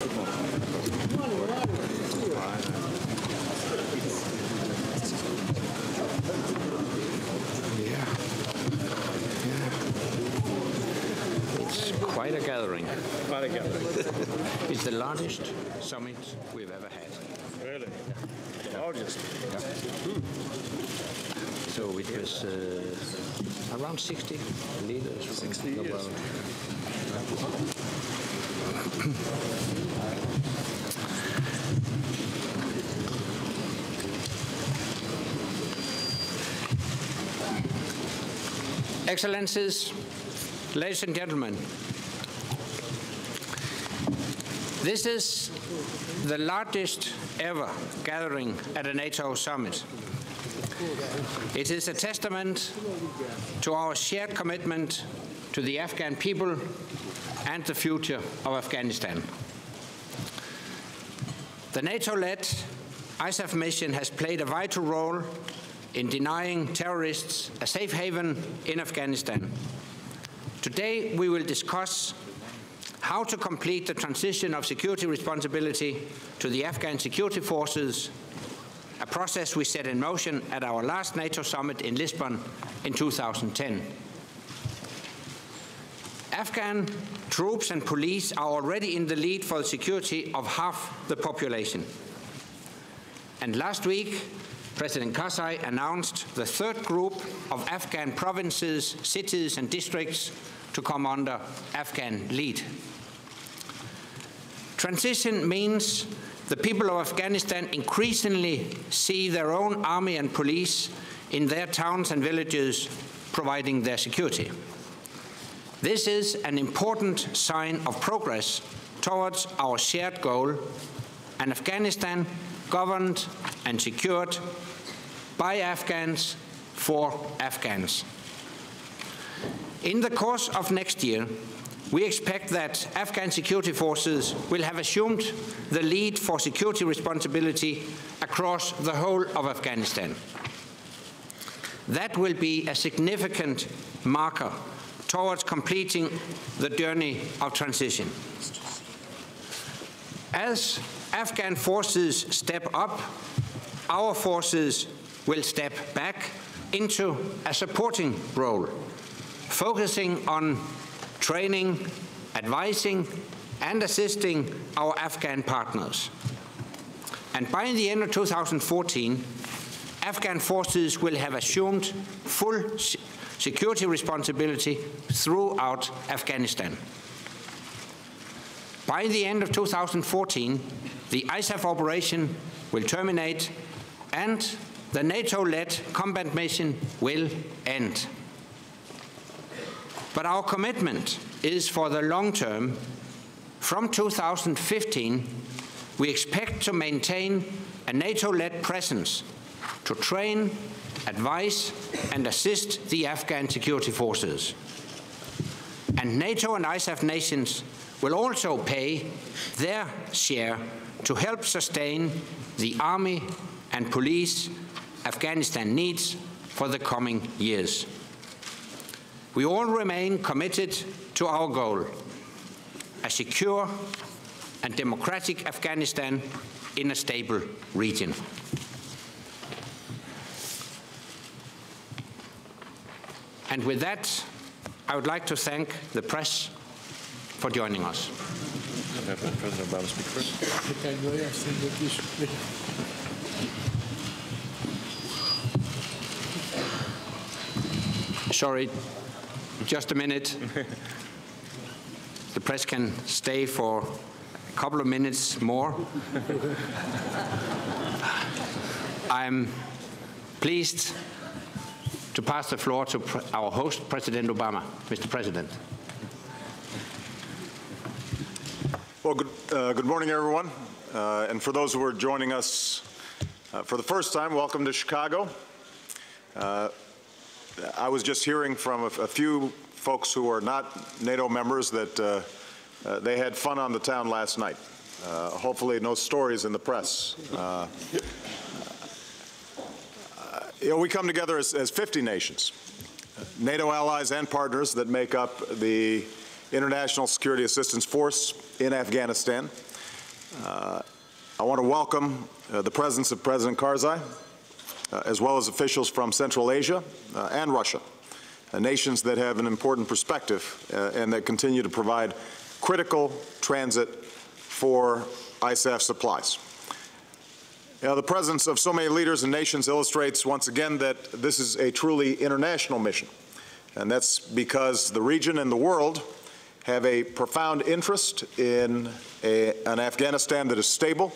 It's quite a gathering. Quite a gathering. It's the largest summit we've ever had. Really? The largest? Yeah. So it was around 60 leaders from the world. Excellencies, ladies and gentlemen, this is the largest ever gathering at a NATO summit. It is a testament to our shared commitment to the Afghan people and the future of Afghanistan. The NATO-led ISAF mission has played a vital role in denying terrorists a safe haven in Afghanistan. Today we will discuss how to complete the transition of security responsibility to the Afghan security forces, a process we set in motion at our last NATO summit in Lisbon in 2010. Afghan troops and police are already in the lead for the security of half the population. And last week, President Karzai announced the third group of Afghan provinces, cities and districts to come under Afghan lead. Transition means the people of Afghanistan increasingly see their own army and police in their towns and villages providing their security. This is an important sign of progress towards our shared goal, an Afghanistan governed and secured by Afghans for Afghans. In the course of next year, we expect that Afghan security forces will have assumed the lead for security responsibility across the whole of Afghanistan. That will be a significant marker towards completing the journey of transition. As Afghan forces step up, our forces will step back into a supporting role, focusing on training, advising, and assisting our Afghan partners. And by the end of 2014, Afghan forces will have assumed full security responsibility throughout Afghanistan. By the end of 2014, the ISAF operation will terminate and the NATO-led combat mission will end. But our commitment is for the long term. From 2015, we expect to maintain a NATO-led presence to train, advise, and assist the Afghan security forces. And NATO and ISAF nations will also pay their share to help sustain the army and police Afghanistan needs for the coming years. We all remain committed to our goal, a secure and democratic Afghanistan in a stable region. And with that, I would like to thank the press for joining us. President Obama speak first. Sorry, just a minute. The press can stay for a couple of minutes more. I'm pleased to pass the floor to our host, President Obama. Mr. President. Well, good morning, everyone. And for those who are joining us for the first time, welcome to Chicago. I was just hearing from a few folks who are not NATO members that they had fun on the town last night. Hopefully no stories in the press. You know, we come together as 50 nations, NATO allies and partners that make up the International Security Assistance Force in Afghanistan. I want to welcome the presence of President Karzai, as well as officials from Central Asia and Russia, nations that have an important perspective and that continue to provide critical transit for ISAF supplies. The presence of so many leaders and nations illustrates once again that this is a truly international mission. And that's because the region and the world have a profound interest in an Afghanistan that is stable,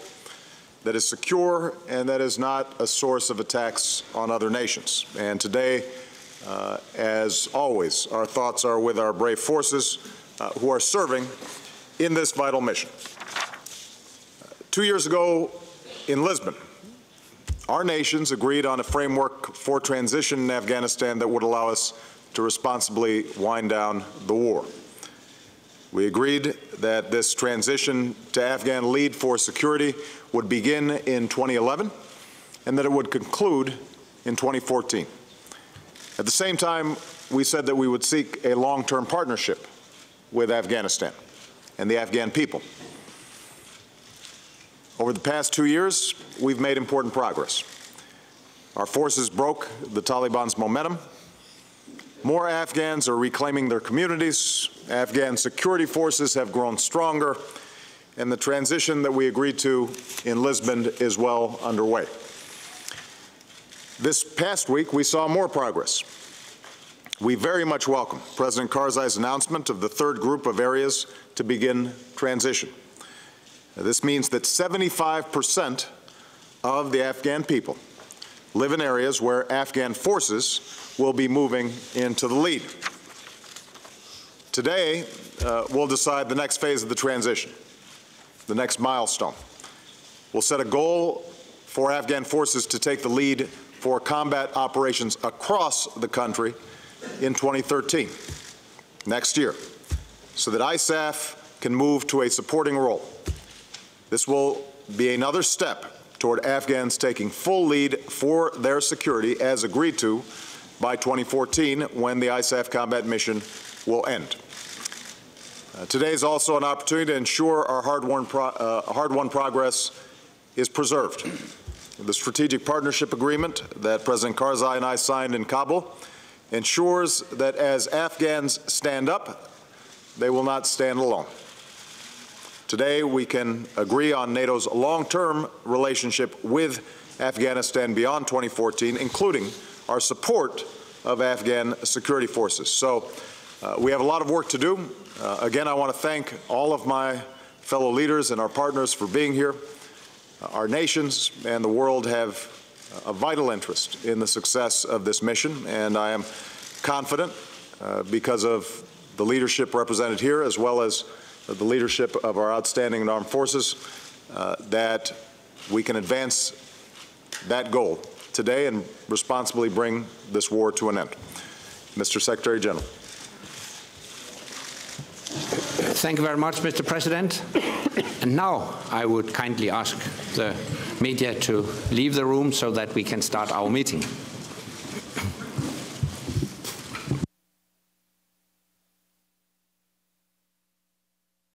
that is secure, and that is not a source of attacks on other nations. And today, as always, our thoughts are with our brave forces who are serving in this vital mission. 2 years ago in Lisbon, our nations agreed on a framework for transition in Afghanistan that would allow us to responsibly wind down the war. We agreed that this transition to Afghan lead for security would begin in 2011 and that it would conclude in 2014. At the same time, we said that we would seek a long-term partnership with Afghanistan and the Afghan people. Over the past 2 years, we've made important progress. Our forces broke the Taliban's momentum. More Afghans are reclaiming their communities. Afghan security forces have grown stronger, and the transition that we agreed to in Lisbon is well underway. This past week, we saw more progress. We very much welcome President Karzai's announcement of the third group of areas to begin transition. This means that 75% of the Afghan people live in areas where Afghan forces will be moving into the lead. Today, we'll decide the next phase of the transition, the next milestone. We'll set a goal for Afghan forces to take the lead for combat operations across the country in 2013, next year, so that ISAF can move to a supporting role. This will be another step toward Afghans taking full lead for their security as agreed to by 2014, when the ISAF combat mission will end. Today is also an opportunity to ensure our hard-won progress is preserved. The strategic partnership agreement that President Karzai and I signed in Kabul ensures that as Afghans stand up, they will not stand alone. Today, we can agree on NATO's long-term relationship with Afghanistan beyond 2014, including our support of Afghan security forces. So we have a lot of work to do. Again, I want to thank all of my fellow leaders and our partners for being here. Our nations and the world have a vital interest in the success of this mission, and I am confident, because of the leadership represented here, as well as the leadership of our outstanding armed forces, that we can advance that goal today and responsibly bring this war to an end. Mr. Secretary General. Thank you very much, Mr. President. And now I would kindly ask the media to leave the room so that we can start our meeting.